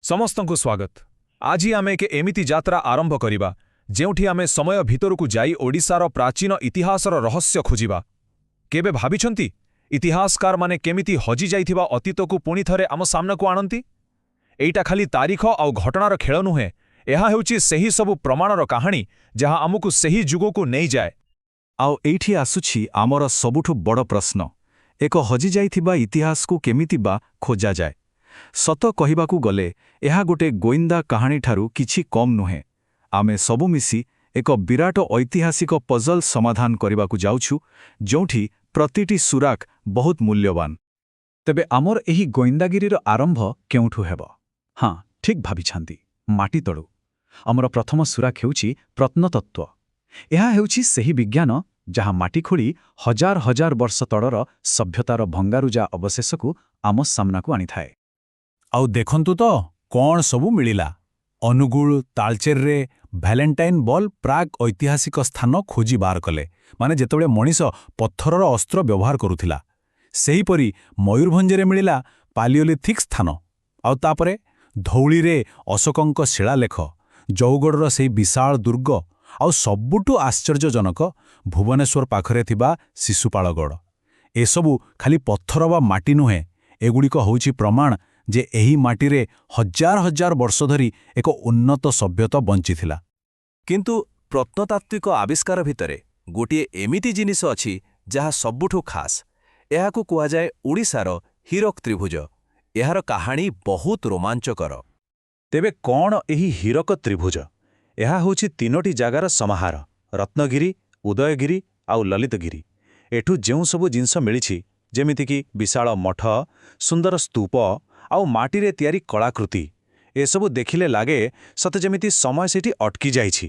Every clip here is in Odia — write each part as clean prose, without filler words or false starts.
ସମସ୍ତଙ୍କୁ ସ୍ୱାଗତ। ଆଜି ଆମେ ଏକ ଏମିତି ଯାତ୍ରା ଆରମ୍ଭ କରିବା ଯେଉଁଠି ଆମେ ସମୟ ଭିତରକୁ ଯାଇ ଓଡ଼ିଶାର ପ୍ରାଚୀନ ଇତିହାସର ରହସ୍ୟ ଖୋଜିବା। କେବେ ଭାବିଛନ୍ତି ଇତିହାସକାରମାନେ କେମିତି ହଜିଯାଇଥିବା ଅତୀତକୁ ପୁଣି ଥରେ ଆମ ସାମ୍ନାକୁ ଆଣନ୍ତି? ଏଇଟା ଖାଲି ତାରିଖ ଆଉ ଘଟଣାର ଖେଳ ନୁହେଁ, ଏହା ହେଉଛି ସେହି ସବୁ ପ୍ରମାଣର କାହାଣୀ ଯାହା ଆମକୁ ସେହି ଯୁଗକୁ ନେଇଯାଏ। ଆଉ ଏଇଠି ଆସୁଛି ଆମର ସବୁଠୁ ବଡ଼ ପ୍ରଶ୍ନ, ଏକ ହଜିଯାଇଥିବା ଇତିହାସକୁ କେମିତି ବା ଖୋଜାଯାଏ? ସତ କହିବାକୁ ଗଲେ ଏହା ଗୋଟେ ଗୋଇନ୍ଦା କାହାଣୀଠାରୁ କିଛି କମ୍ ନୁହେଁ। ଆମେ ସବୁ ମିଶି ଏକ ବିରାଟ ଐତିହାସିକ ପଜଲ୍ ସମାଧାନ କରିବାକୁ ଯାଉଛୁ, ଯେଉଁଠି ପ୍ରତିଟି ସୁରାକ୍ ବହୁତ ମୂଲ୍ୟବାନ। ତେବେ ଆମର ଏହି ଗୋଇନ୍ଦାଗିରିର ଆରମ୍ଭ କେଉଁଠୁ ହେବ? ହଁ, ଠିକ୍ ଭାବିଛନ୍ତି, ମାଟି ତଳୁ। ଆମର ପ୍ରଥମ ସୁରାକ୍ ହେଉଛି ପ୍ରତ୍ନତତ୍ତ୍ୱ। ଏହା ହେଉଛି ସେହି ବିଜ୍ଞାନ ଯାହା ମାଟି ଖୋଳି ହଜାର ହଜାର ବର୍ଷ ତଳର ସଭ୍ୟତାର ଭଙ୍ଗାରୁଜା ଅବଶେଷକୁ ଆମ ସାମ୍ନାକୁ ଆଣିଥାଏ। ଆଉ ଦେଖନ୍ତୁ ତ କ'ଣ ସବୁ ମିଳିଲା। ଅନୁଗୁଳ, ତାଳଚେରରେ ଭ୍ୟାଲେଣ୍ଟାଇନ୍ ବଲ୍ ପ୍ରାଗ୍ ଐତିହାସିକ ସ୍ଥାନ ଖୋଜି ବାହାର କଲେ, ମାନେ ଯେତେବେଳେ ମଣିଷ ପଥରର ଅସ୍ତ୍ର ବ୍ୟବହାର କରୁଥିଲା। ସେହିପରି ମୟୂରଭଞ୍ଜରେ ମିଳିଲା ପାଲିଓଲିଥିକ୍ ସ୍ଥାନ। ଆଉ ତାପରେ ଧଉଳିରେ ଅଶୋକଙ୍କ ଶିଳାଲେଖ, ଜଉଗଡ଼ର ସେହି ବିଶାଳ ଦୁର୍ଗ, ଆଉ ସବୁଠୁ ଆଶ୍ଚର୍ଯ୍ୟଜନକ ଭୁବନେଶ୍ୱର ପାଖରେ ଥିବା ଶିଶୁପାଳଗଡ଼। ଏସବୁ ଖାଲି ପଥର ବା ମାଟି ନୁହେଁ, ଏଗୁଡ଼ିକ ହେଉଛି ପ୍ରମାଣ ଯେ ଏହି ମାଟିରେ ହଜାର ହଜାର ବର୍ଷ ଧରି ଏକ ଉନ୍ନତ ସଭ୍ୟତା ବଞ୍ଚିଥିଲା। କିନ୍ତୁ ପ୍ରତ୍ନତାତ୍ତ୍ୱିକ ଆବିଷ୍କାର ଭିତରେ ଗୋଟିଏ ଏମିତି ଜିନିଷ ଅଛି ଯାହା ସବୁଠୁ ଖାସ୍। ଏହାକୁ କୁହାଯାଏ ଓଡ଼ିଶାର ହୀରକ ତ୍ରିଭୁଜ। ଏହାର କାହାଣୀ ବହୁତ ରୋମାଞ୍ଚକର। ତେବେ କ'ଣ ଏହି ହୀରକ ତ୍ରିଭୁଜ? ଏହା ହେଉଛି ତିନୋଟି ଜାଗାର ସମାହାର: ରତ୍ନଗିରି, ଉଦୟଗିରି ଆଉ ଲଳିତଗିରି। ଏଠୁ ଯେଉଁ ସବୁ ଜିନିଷ ମିଳିଛି, ଯେମିତିକି ବିଶାଳ ମଠ, ସୁନ୍ଦର ସ୍ତୂପ ଆଉ ମାଟିରେ ତିଆରି କଳାକୃତି, ଏସବୁ ଦେଖିଲେ ଲାଗେ ସତେ ଯେମିତି ସମୟ ସେଠି ଅଟକି ଯାଇଛି।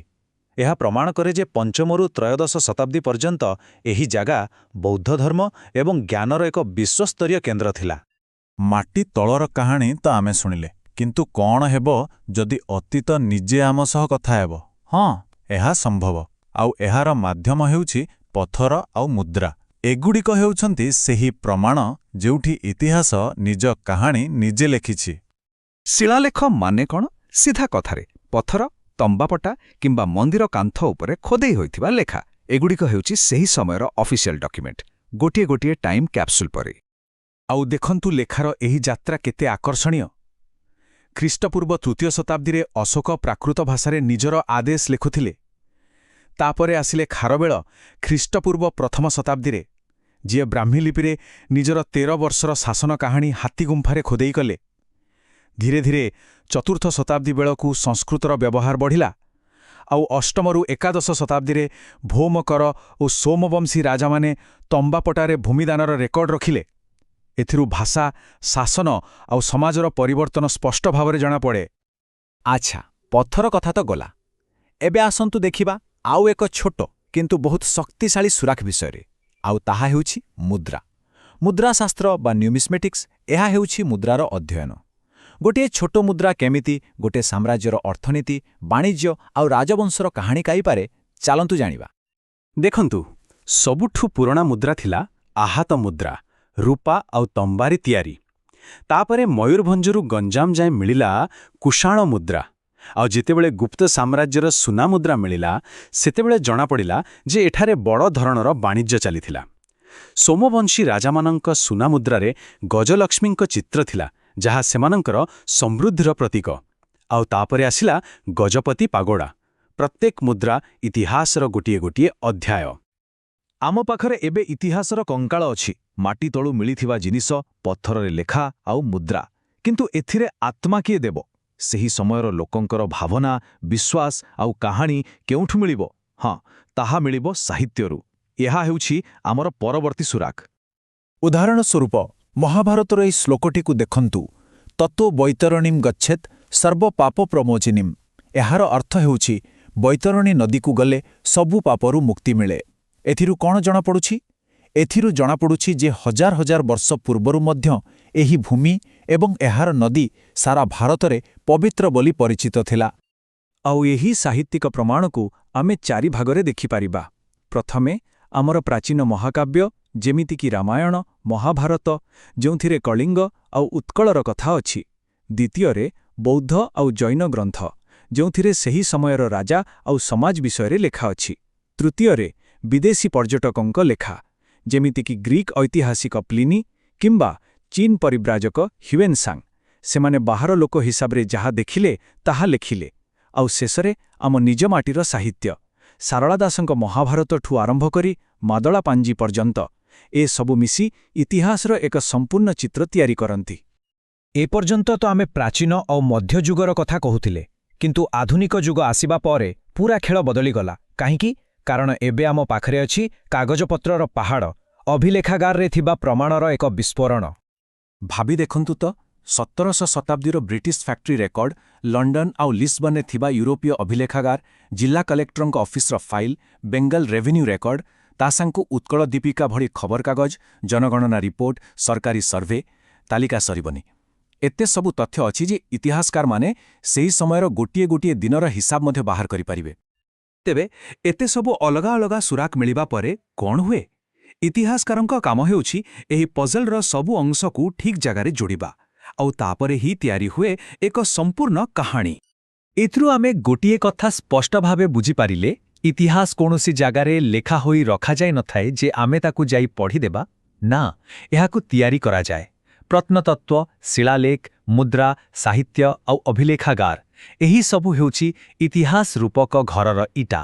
ଏହା ପ୍ରମାଣ କରେ ଯେ ପଞ୍ଚମରୁ ତ୍ରୟୋଦଶ ଶତାବ୍ଦୀ ପର୍ଯ୍ୟନ୍ତ ଏହି ଜାଗା ବୌଦ୍ଧ ଧର୍ମ ଏବଂ ଜ୍ଞାନର ଏକ ବିଶ୍ୱସ୍ତରୀୟ କେନ୍ଦ୍ର ଥିଲା। ମାଟି ତଳର କାହାଣୀ ତ ଆମେ ଶୁଣିଲେ, କିନ୍ତୁ କ'ଣ ହେବ ଯଦି ଅତୀତ ନିଜେ ଆମ ସହ କଥା ହେବ? ହଁ, ଏହା ସମ୍ଭବ। ଆଉ ଏହାର ମାଧ୍ୟମ ହେଉଛି ପଥର ଆଉ ମୁଦ୍ରା। ଏଗୁଡ଼ିକ ହେଉଛନ୍ତି ସେହି ପ୍ରମାଣ ଯେଉଁଠି ଇତିହାସ ନିଜ କାହାଣୀ ନିଜେ ଲେଖିଛି। ଶିଳାଲେଖ ମାନେ କ'ଣ? ସିଧା କଥାରେ ପଥର, ତମ୍ବାପଟା କିମ୍ବା ମନ୍ଦିର କାନ୍ଥ ଉପରେ ଖୋଦେଇ ହୋଇଥିବା ଲେଖା। ଏଗୁଡ଼ିକ ହେଉଛି ସେହି ସମୟର ଅଫିସିଆଲ ଡକ୍ୟୁମେଣ୍ଟ, ଗୋଟିଏ ଗୋଟିଏ ଟାଇମ୍ କ୍ୟାପସୁଲ୍ ପରି। ଆଉ ଦେଖନ୍ତୁ ଲେଖାର ଏହି ଯାତ୍ରା କେତେ ଆକର୍ଷଣୀୟ। ଖ୍ରୀଷ୍ଟପୂର୍ବ ତୃତୀୟ ଶତାବ୍ଦୀରେ ଅଶୋକ ପ୍ରାକୃତ ଭାଷାରେ ନିଜର ଆଦେଶ ଲେଖୁଥିଲେ। ତାପରେ ଆସିଲେ ଖାରବେଳ ଖ୍ରୀଷ୍ଟପୂର୍ବ ପ୍ରଥମ ଶତାବ୍ଦୀରେ, ଯିଏ ବ୍ରାହ୍ମୀ ଲିପିରେ ନିଜର 13 ବର୍ଷର ଶାସନ କାହାଣୀ ହାତୀଗୁମ୍ଫାରେ ଖୋଦେଇ କଲେ। ଧୀରେ ଧୀରେ ଚତୁର୍ଥ ଶତାବ୍ଦୀ ବେଳକୁ ସଂସ୍କୃତର ବ୍ୟବହାର ବଢ଼ିଲା, ଆଉ ଅଷ୍ଟମରୁ ଏକାଦଶ ଶତାବ୍ଦୀରେ ଭୌମକର ଓ ସୋମବଂଶୀ ରାଜାମାନେ ତମ୍ବାପଟାରେ ଭୂମିଦାନର ରେକର୍ଡ ରଖିଲେ। ଏଥିରୁ ଭାଷା, ଶାସନ ଆଉ ସମାଜର ପରିବର୍ତ୍ତନ ସ୍ପଷ୍ଟ ଭାବରେ ଜଣାପଡ଼େ। ଆଚ୍ଛା, ପଥର କଥା ତ ଗଲା। ଏବେ ଆସନ୍ତୁ ଦେଖିବା ଆଉ ଏକ ଛୋଟ କିନ୍ତୁ ବହୁତ ଶକ୍ତିଶାଳୀ ସୁରାକ୍ ବିଷୟରେ, ଆଉ ତାହା ହେଉଛି ମୁଦ୍ରା। ମୁଦ୍ରାଶାସ୍ତ୍ର ବା ନ୍ୟୁମିସ୍ମେଟିକ୍ସ, ଏହା ହେଉଛି ମୁଦ୍ରାର ଅଧ୍ୟୟନ। ଗୋଟିଏ ଛୋଟ ମୁଦ୍ରା କେମିତି ଗୋଟିଏ ସାମ୍ରାଜ୍ୟର ଅର୍ଥନୀତି, ବାଣିଜ୍ୟ ଆଉ ରାଜବଂଶର କାହାଣୀ କାଇପାରେ, ଚାଲନ୍ତୁ ଜାଣିବା। ଦେଖନ୍ତୁ, ସବୁଠୁ ପୁରୁଣା ମୁଦ୍ରା ଥିଲା ଆହାତ ମୁଦ୍ରା, ରୂପା ଆଉ ତମ୍ବାରେ ତିଆରି। ତାପରେ ମୟୂରଭଞ୍ଜରୁ ଗଞ୍ଜାମ ଯାଏଁ ମିଳିଲା କୁଷାଣ ମୁଦ୍ରା। ଆଉ ଯେତେବେଳେ ଗୁପ୍ତ ସାମ୍ରାଜ୍ୟର ସୁନା ମୁଦ୍ରା ମିଳିଲା, ସେତେବେଳେ ଜଣାପଡ଼ିଲା ଯେ ଏଠାରେ ବଡ଼ ଧରଣର ବାଣିଜ୍ୟ ଚାଲିଥିଲା। ସୋମବଂଶୀ ରାଜାମାନଙ୍କ ସୁନା ମୁଦ୍ରାରେ ଗଜଲକ୍ଷ୍ମୀଙ୍କ ଚିତ୍ର ଥିଲା, ଯାହା ସେମାନଙ୍କର ସମୃଦ୍ଧିର ପ୍ରତୀକ। ଆଉ ତାପରେ ଆସିଲା ଗଜପତି ପାଗୋଡ଼ା। ପ୍ରତ୍ୟେକ ମୁଦ୍ରା ଇତିହାସର ଗୋଟିଏ ଗୋଟିଏ ଅଧ୍ୟାୟ। ଆମ ପାଖରେ ଏବେ ଇତିହାସର କଙ୍କାଳ ଅଛି, ମାଟି ତଳୁ ମିଳିଥିବା ଜିନିଷ, ପଥରରେ ଲେଖା ଆଉ ମୁଦ୍ରା। କିନ୍ତୁ ଏଥିରେ ଆତ୍ମା କିଏ ଦେବ? ସେହି ସମୟର ଲୋକଙ୍କର ଭାବନା, ବିଶ୍ୱାସ ଆଉ କାହାଣୀ କେଉଁଠୁ ମିଳିବ? ହଁ, ତାହା ମିଳିବ ସାହିତ୍ୟରୁ। ଏହା ହେଉଛି ଆମର ପରବର୍ତ୍ତୀ ସୁରାକ୍। ଉଦାହରଣ ସ୍ୱରୂପ ମହାଭାରତର ଏହି ଶ୍ଲୋକଟିକୁ ଦେଖନ୍ତୁ, ତତୋ ବୈତରଣୀମ୍ ଗଚ୍ଛେତ୍ ସର୍ବ ପାପ ପ୍ରମୋଚିନୀମ୍। ଏହାର ଅର୍ଥ ହେଉଛି ବୈତରଣୀ ନଦୀକୁ ଗଲେ ସବୁ ପାପରୁ ମୁକ୍ତି ମିଳେ। ଏଥିରୁ କ'ଣ ଜଣାପଡ଼ୁଛି? ଏଥିରୁ ଜଣାପଡ଼ୁଛି ଯେ ହଜାର ହଜାର ବର୍ଷ ପୂର୍ବରୁ ମଧ୍ୟ ଏହି ଭୂମି ଏବଂ ଏହାର ନଦୀ ସାରା ଭାରତରେ ପବିତ୍ର ବୋଲି ପରିଚିତ ଥିଲା। ଆଉ ଏହି ସାହିତ୍ୟିକ ପ୍ରମାଣକୁ ଆମେ 4 ଭାଗରେ ଦେଖିପାରିବା। ପ୍ରଥମେ ଆମର ପ୍ରାଚୀନ ମହାକାବ୍ୟ, ଯେମିତିକି ରାମାୟଣ, ମହାଭାରତ, ଯେଉଁଥିରେ କଳିଙ୍ଗ ଆଉ ଉତ୍କଳର କଥା ଅଛି। ଦ୍ୱିତୀୟରେ ବୌଦ୍ଧ ଆଉ ଜୈନ ଗ୍ରନ୍ଥ ଯେଉଁଥିରେ ସେହି ସମୟର ରାଜା ଆଉ ସମାଜ ବିଷୟରେ ଲେଖା ଅଛି। ତୃତୀୟରେ ବିଦେଶୀ ପର୍ଯ୍ୟଟକଙ୍କ ଲେଖା, ଯେମିତିକି ଗ୍ରୀକ୍ ଐତିହାସିକ ପ୍ଲିନି କିମ୍ବା ଚୀନ ପରିବ୍ରାଜକ ହ୍ୟୁଏନ୍ସାଂ। ସେମାନେ ବାହାର ଲୋକ ହିସାବରେ ଯାହା ଦେଖିଲେ ତାହା ଲେଖିଲେ। ଆଉ ଶେଷରେ ଆମ ନିଜ ମାଟିର ସାହିତ୍ୟ, ସାରଳା ଦାସଙ୍କ ମହାଭାରତଠୁ ଆରମ୍ଭ କରି ମାଦଳା ପାଞ୍ଜି ପର୍ଯ୍ୟନ୍ତ, ଏସବୁ ମିଶି ଇତିହାସର ଏକ ସମ୍ପୂର୍ଣ୍ଣ ଚିତ୍ର ତିଆରି କରନ୍ତି। ଏପର୍ଯ୍ୟନ୍ତ ତ ଆମେ ପ୍ରାଚୀନ ଆଉ ମଧ୍ୟଯୁଗର କଥା କହୁଥିଲେ, କିନ୍ତୁ ଆଧୁନିକ ଯୁଗ ଆସିବା ପରେ ପୂରା ଖେଳ ବଦଳିଗଲା। କାହିଁକି? କାରଣ ଏବେ ଆମ ପାଖରେ ଅଛି କାଗଜପତ୍ରର ପାହାଡ଼, ଅଭିଲେଖାଗାରରେ ଥିବା ପ୍ରମାଣର ଏକ ବିସ୍ଫୋରଣ। ଭାବି ଦେଖନ୍ତୁ ତ, 17ଶହ ଶତାବ୍ଦୀର ବ୍ରିଟିଶ ଫ୍ୟାକ୍ଟ୍ରି ରେକର୍ଡ, ଲଣ୍ଡନ ଆଉ ଲିସ୍ବନରେ ଥିବା ୟୁରୋପୀୟ ଅଭିଲେଖାଗାର, ଜିଲ୍ଲା କଲେକ୍ଟରଙ୍କ ଅଫିସର ଫାଇଲ, ବେଙ୍ଗଲ ରେଭିନ୍ୟୁ ରେକର୍ଡ, ତା ସାଙ୍ଗକୁ ଉତ୍କଳ ଦୀପିକା ଭଳି ଖବରକାଗଜ, ଜନଗଣନା ରିପୋର୍ଟ, ସରକାରୀ ସର୍ଭେ, ତାଲିକା ସରିବନି। ଏତେ ସବୁ ତଥ୍ୟ ଅଛି ଯେ ଇତିହାସକାରମାନେ ସେହି ସମୟର ଗୋଟିଏ ଗୋଟିଏ ଦିନର ହିସାବ ମଧ୍ୟ ବାହାର କରିପାରିବେ। ତେବେ ଏତେ ସବୁ ଅଲଗା ଅଲଗା ସୁରାକ ମିଳିବା ପରେ କ'ଣ ହୁଏ? ଇତିହାସକାରଙ୍କ କାମ ହେଉଛି ଏହି ପଜଲର ସବୁ ଅଂଶକୁ ଠିକ୍ ଜାଗାରେ ଯୋଡ଼ିବା, ଆଉ ତାପରେ ହିଁ ତିଆରି ହୁଏ ଏକ ସମ୍ପୂର୍ଣ୍ଣ କାହାଣୀ। ଏଥିରୁ ଆମେ ଗୋଟିଏ କଥା ସ୍ପଷ୍ଟ ଭାବେ ବୁଝିପାରିଲେ, ଇତିହାସ କୌଣସି ଜାଗାରେ ଲେଖା ହୋଇ ରଖାଯାଇ ନଥାଏ ଯେ ଆମେ ତାକୁ ଯାଇ ପଢ଼ିଦେବା। ନା, ଏହାକୁ ତିଆରି କରାଯାଏ। ପ୍ରତ୍ନତତ୍ତ୍ୱ, ଶିଳାଲେଖ, ମୁଦ୍ରା, ସାହିତ୍ୟ ଆଉ ଅଭିଲେଖାଗାର, ଏହିସବୁ ହେଉଛି ଇତିହାସ ରୂପକ ଘରର ଇଟା।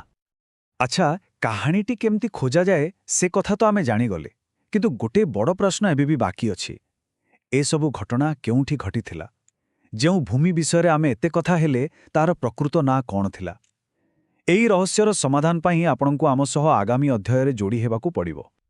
ଆଚ୍ଛା, କାହାଣୀଟି କେମିତି ଖୋଜାଯାଏ ସେ କଥା ତ ଆମେ ଜାଣିଗଲେ, କିନ୍ତୁ ଗୋଟିଏ ବଡ଼ ପ୍ରଶ୍ନ ଏବେ ବି ବାକି ଅଛି। ଏସବୁ ଘଟଣା କେଉଁଠି ଘଟିଥିଲା? ଯେଉଁ ଭୂମି ବିଷୟରେ ଆମେ ଏତେ କଥା ହେଲେ, ତାର ପ୍ରକୃତ ନାଁ କ'ଣ ଥିଲା? ଏହି ରହସ୍ୟର ସମାଧାନ ପାଇଁ ଆପଣଙ୍କୁ ଆମ ସହ ଆଗାମୀ ଅଧ୍ୟାୟରେ ଯୋଡ଼ି ହେବାକୁ ପଡ଼ିବ।